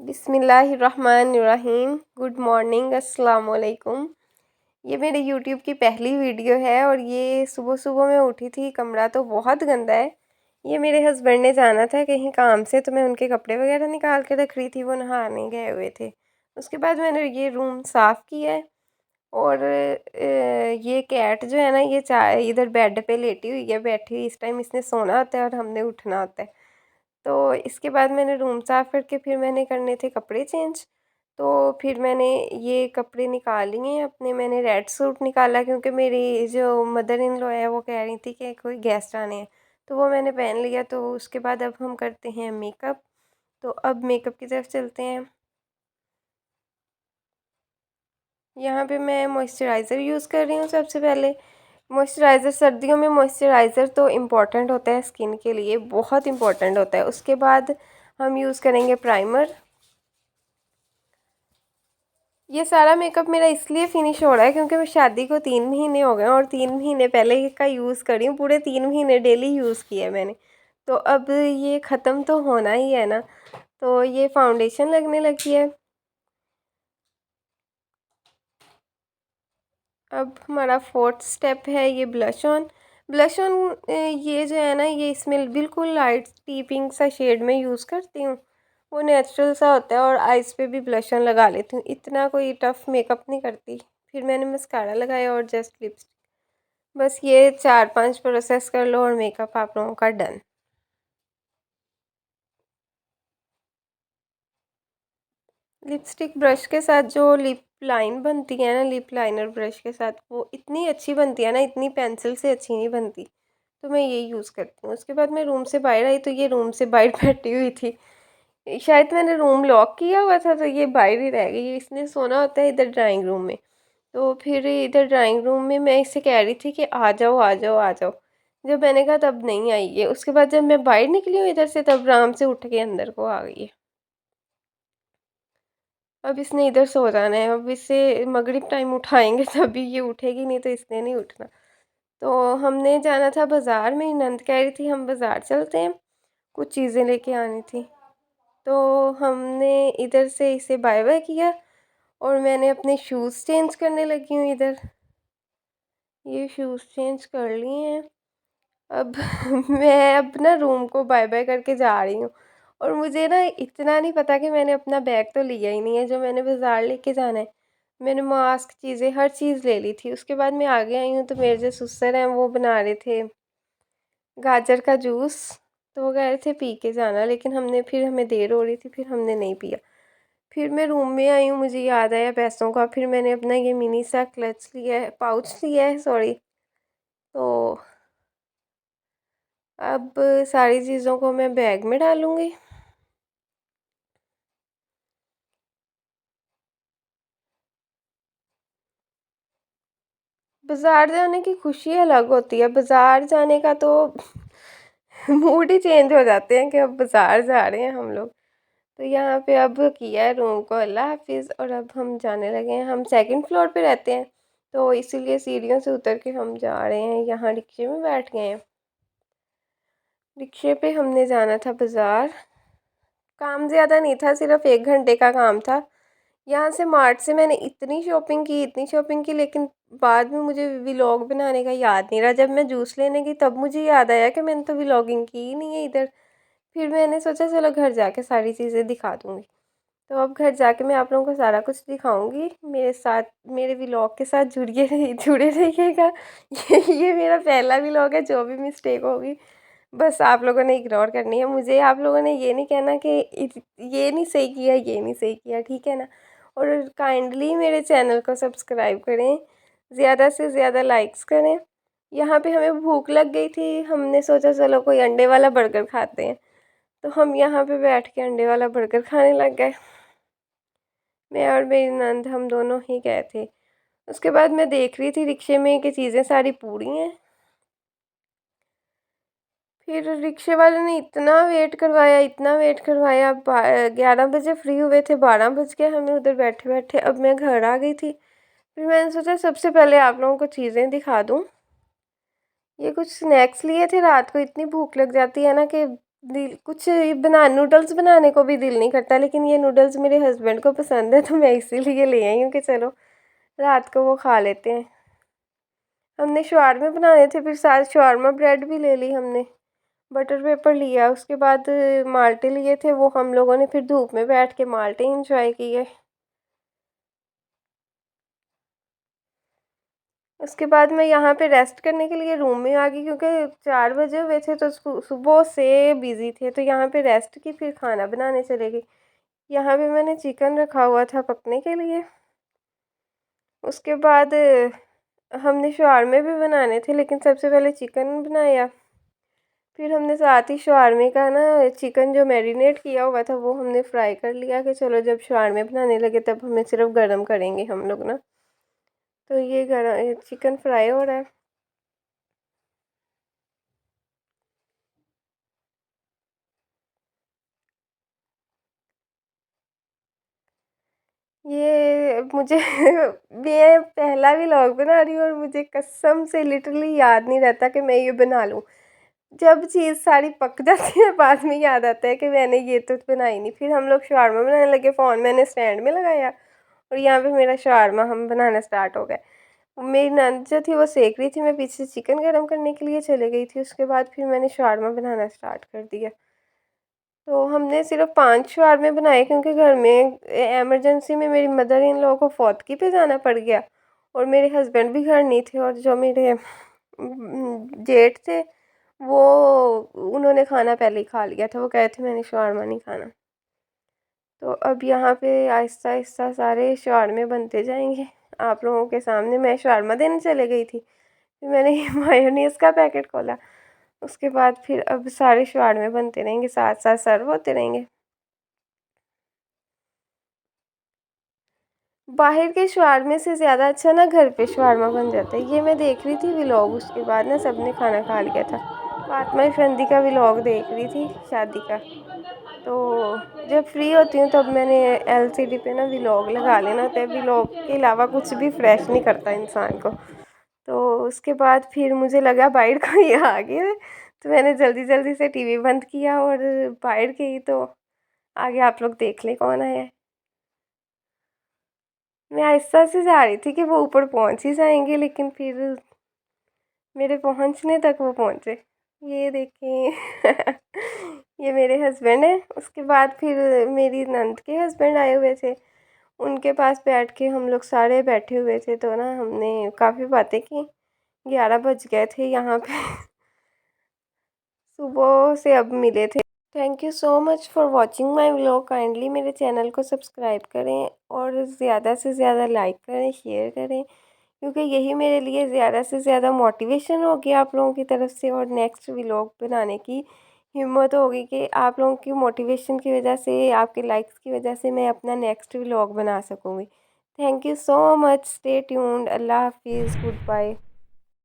बिस्मिल्लाहिर्रहमानिर्रहीम। Good morning, अस्सलाम वालेकुम। ये मेरे यूट्यूब की पहली वीडियो है और ये सुबह सुबह मैं उठी थी। कमरा तो बहुत गंदा है। ये मेरे हस्बैंड ने जाना था कहीं काम से, तो मैं उनके कपड़े वगैरह निकाल के रख रही थी, वो नहाने गए हुए थे। उसके बाद मैंने ये रूम साफ़ किया है। और ये कैट जो है ना, ये इधर बेड पे लेटी हुई है, बैठी हुई। इस टाइम इसने सोना होता है और हमने उठना होता है। तो इसके बाद मैंने रूम साफ़ करके फिर मैंने करने थे कपड़े चेंज। तो फिर मैंने ये कपड़े निकाल लिए अपने। मैंने रेड सूट निकाला क्योंकि मेरी जो मदर इन लॉ है वो कह रही थी कि कोई गेस्ट आने हैं, तो वो मैंने पहन लिया। तो उसके बाद अब हम करते हैं मेकअप। तो अब मेकअप की तरफ चलते हैं। यहाँ पे मैं मॉइस्चराइज़र यूज़ कर रही हूँ। सबसे पहले मॉइस्चराइज़र, सर्दियों में मॉइस्चराइज़र तो इम्पॉर्टेंट होता है, स्किन के लिए बहुत इम्पॉर्टेंट होता है। उसके बाद हम यूज़ करेंगे प्राइमर। ये सारा मेकअप मेरा इसलिए फ़िनिश हो रहा है क्योंकि मैं शादी को 3 महीने हो गए और 3 महीने पहले का यूज़ कर रही हूँ। पूरे 3 महीने डेली यूज़ किया है मैंने। तो अब ये ख़त्म तो होना ही है ना। तो ये फाउंडेशन लगने लगी है। अब हमारा फोर्थ स्टेप है ये ब्लश ऑन। ब्लश ऑन ये जो है ना, ये इसमें बिल्कुल लाइट टी पिंक सा शेड में यूज़ करती हूँ। वो नेचुरल सा होता है और आइज़ पे भी ब्लश ऑन लगा लेती हूँ। इतना कोई टफ मेकअप नहीं करती। फिर मैंने मस्कारा लगाया और जस्ट लिप्स। बस ये 4-5 प्रोसेस कर लो और मेकअप आप लोगों का डन। लिपस्टिक ब्रश के साथ जो लिप लाइन बनती है ना, लिप लाइनर ब्रश के साथ, वो इतनी अच्छी बनती है ना, इतनी पेंसिल से अच्छी नहीं बनती। तो मैं ये यूज़ करती हूँ। उसके बाद मैं रूम से बाहर आई तो ये रूम से बाहर बैठी हुई थी। शायद मैंने रूम लॉक किया हुआ था तो ये बाहर ही रह गई। इसने सोना होता है इधर ड्राइंग रूम में। तो फिर इधर ड्राइंग रूम में मैं इससे कह रही थी कि आ जाओ आ जाओ आ जाओ। जब मैंने कहा तब नहीं आई है। उसके बाद जब मैं बाहर निकली हूँ इधर से, तब आराम से उठ के अंदर को आ गई है। अब इसने इधर सो जाना है। अब इसे मगरिब टाइम उठाएंगे तभी ये उठेगी, नहीं तो इसने नहीं उठना। तो हमने जाना था बाज़ार। मेरी नंद कह रही थी हम बाज़ार चलते हैं, कुछ चीज़ें लेके आनी थी। तो हमने इधर से इसे बाय बाय किया और मैंने अपने शूज़ चेंज करने लगी हूँ इधर। ये शूज़ चेंज कर लिए हैं। अब मैं अपना रूम को बाय बाय करके जा रही हूँ। और मुझे ना इतना नहीं पता कि मैंने अपना बैग तो लिया ही नहीं है जो मैंने बाज़ार लेके जाना है। मैंने मास्क, चीज़ें, हर चीज़ ले ली थी। उसके बाद मैं आगे आई हूँ तो मेरे जो ससुर हैं वो बना रहे थे गाजर का जूस। तो वो कह रहे थे पी के जाना, लेकिन फिर हमें देर हो रही थी, फिर हमने नहीं पिया। फिर मैं रूम में आई हूँ, मुझे याद आया पैसों का। फिर मैंने अपना ये मिनी सा क्लच लिया है, पाउच लिया है, सॉरी। तो अब सारी चीज़ों को मैं बैग में डालूँगी। बाज़ार जाने की खुशी अलग होती है। बाज़ार जाने का तो मूड ही चेंज हो जाते हैं कि अब बाज़ार जा रहे हैं हम लोग। तो यहाँ पे अब किया है रूम को अल्लाह हाफिज़ और अब हम जाने लगे हैं। हम सेकंड फ्लोर पे रहते हैं तो इसीलिए सीढ़ियों से उतर के हम जा रहे हैं। यहाँ रिक्शे में बैठ गए हैं। रिक्शे पे हमने जाना था बाज़ार। काम ज़्यादा नहीं था, सिर्फ 1 घंटे का काम था। यहाँ से मार्ट से मैंने इतनी शॉपिंग की, इतनी शॉपिंग की, लेकिन बाद में मुझे व्लॉग बनाने का याद नहीं रहा। जब मैं जूस लेने गई तब मुझे याद आया कि मैंने तो व्लॉगिंग की ही नहीं है इधर। फिर मैंने सोचा चलो घर जाके सारी चीज़ें दिखा दूँगी। तो अब घर जाके मैं आप लोगों को सारा कुछ दिखाऊंगी। मेरे साथ, मेरे व्लॉग के साथ जुड़े रहिएगा। ये मेरा पहला व्लॉग है। जो भी मिस्टेक होगी बस आप लोगों ने इग्नोर करनी है। मुझे आप लोगों ने ये नहीं कहना कि ये नहीं सही किया, ये नहीं सही किया, ठीक है ना। और काइंडली मेरे चैनल को सब्सक्राइब करें, ज़्यादा से ज़्यादा लाइक्स करें। यहाँ पे हमें भूख लग गई थी, हमने सोचा चलो कोई अंडे वाला बर्गर खाते हैं। तो हम यहाँ पे बैठ के अंडे वाला बर्गर खाने लग गए। मैं और मेरी नंद हम दोनों ही गए थे। उसके बाद मैं देख रही थी रिक्शे में कि चीज़ें सारी पूरी हैं। फिर रिक्शे वाले ने इतना वेट करवाया, इतना वेट करवाया। 11 बजे फ्री हुए थे, 12 बज गए हमें उधर बैठे बैठे। अब मैं घर आ गई थी। फिर मैंने सोचा सबसे पहले आप लोगों को चीज़ें दिखा दूँ। ये कुछ स्नैक्स लिए थे। रात को इतनी भूख लग जाती है ना कि दिल कुछ बना नूडल्स बनाने को भी दिल नहीं करता, लेकिन ये नूडल्स मेरे हस्बैंड को पसंद है तो मैं इसीलिए ले आई हूँ कि चलो रात को वो खा लेते हैं। हमने शवारमे बनाए थे, फिर साथ शवारमा ब्रेड भी ले ली हमने, बटर पेपर लिया, उसके बाद माल्टे लिए थे, वो हम लोगों ने फिर धूप में बैठ के माल्टे इंजॉय किए। उसके बाद मैं यहाँ पे रेस्ट करने के लिए रूम में आ गई, क्योंकि 4 बजे हुए थे तो सुबह से बिज़ी थे, तो यहाँ पे रेस्ट की, फिर खाना बनाने चले गई। यहाँ पे मैंने चिकन रखा हुआ था पकने के लिए। उसके बाद हमने शवारमे भी बनाने थे, लेकिन सबसे पहले चिकन बनाया, फिर हमने साथ ही शवारमे का ना चिकन जो मैरिनेट किया हुआ था वो हमने फ्राई कर लिया कि चलो जब शवारमे बनाने लगे तब हमें सिर्फ गरम करेंगे हम लोग ना। तो ये गरम चिकन फ्राई हो रहा है। ये मुझे मैं पहला व्लॉग बना रही हूँ और मुझे कसम से लिटरली याद नहीं रहता कि मैं ये बना लूँ। जब चीज़ सारी पक जाती है बाद में याद आता है कि मैंने ये तो बनाई नहीं। फिर हम लोग शवारमा बनाने लगे, फ़ोन मैंने स्टैंड में लगाया और यहाँ पे मेरा शवारमा हम बनाना स्टार्ट हो गए। मेरी नंद जो थी वो सेक रही थी, मैं पीछे से चिकन गरम करने के लिए चले गई थी। उसके बाद फिर मैंने शवारमा बनाना स्टार्ट कर दिया। तो हमने सिर्फ 5 शवारमे बनाए, क्योंकि घर में इमरजेंसी में मेरी मदर इन लॉ को फौतगी पे जाना पड़ गया और मेरे हस्बैंड भी घर नहीं थे, और जो मेरे जेठ थे वो उन्होंने खाना पहले ही खा लिया था, वो कहे थे मैंने शवारमा नहीं खाना। तो अब यहाँ पे आहिस्ता आहिस्ता सारे शवारमे बनते जाएंगे आप लोगों के सामने। मैं शवारमा देने चले गई थी, फिर मैंने मायोनीज का पैकेट खोला, उसके बाद फिर अब सारे शवारमे बनते रहेंगे, साथ साथ सर्व होते रहेंगे। बाहर के शवारमे से ज़्यादा अच्छा ना घर पे शवारमा बन जाता है। ये मैं देख रही थी व्लॉग, उसके बाद ना सबने खाना खा लिया था। फातिमा अफंदी का व्लॉग देख रही थी शादी का। तो जब फ्री होती हूँ तब मैंने एलसीडी पे ना व्लॉग लगा लेना होता है। व्लॉग के अलावा कुछ भी फ्रेश नहीं करता इंसान को। तो उसके बाद फिर मुझे लगा बाहर कोई आ गया है, तो मैंने जल्दी जल्दी से टीवी बंद किया और बाहर गई, तो आगे आप लोग देख ले कौन आया है। मैं आहिस्ता से जा रही थी कि वो ऊपर पहुंच ही जाएंगे, लेकिन फिर मेरे पहुंचने तक वो पहुंचे। ये देखें ये मेरे हस्बैंड है। उसके बाद फिर मेरी नंद के हस्बैंड आए हुए थे, उनके पास बैठ के हम लोग सारे बैठे हुए थे, तो ना हमने काफ़ी बातें की। 11 बज गए थे यहाँ पे सुबह से अब मिले थे। Thank you so much for watching my vlog. Kindly मेरे चैनल को सब्सक्राइब करें और ज़्यादा से ज़्यादा लाइक करें, शेयर करें, क्योंकि यही मेरे लिए ज़्यादा से ज़्यादा मोटिवेशन होगी आप लोगों की तरफ से, और नेक्स्ट व्लॉग बनाने की हिम्मत होगी कि आप लोगों की मोटिवेशन की वजह से, आपके लाइक्स की वजह से मैं अपना नेक्स्ट व्लॉग बना सकूँगी। Thank you so much. Stay tuned. अल्लाह हाफिज़। Good bye.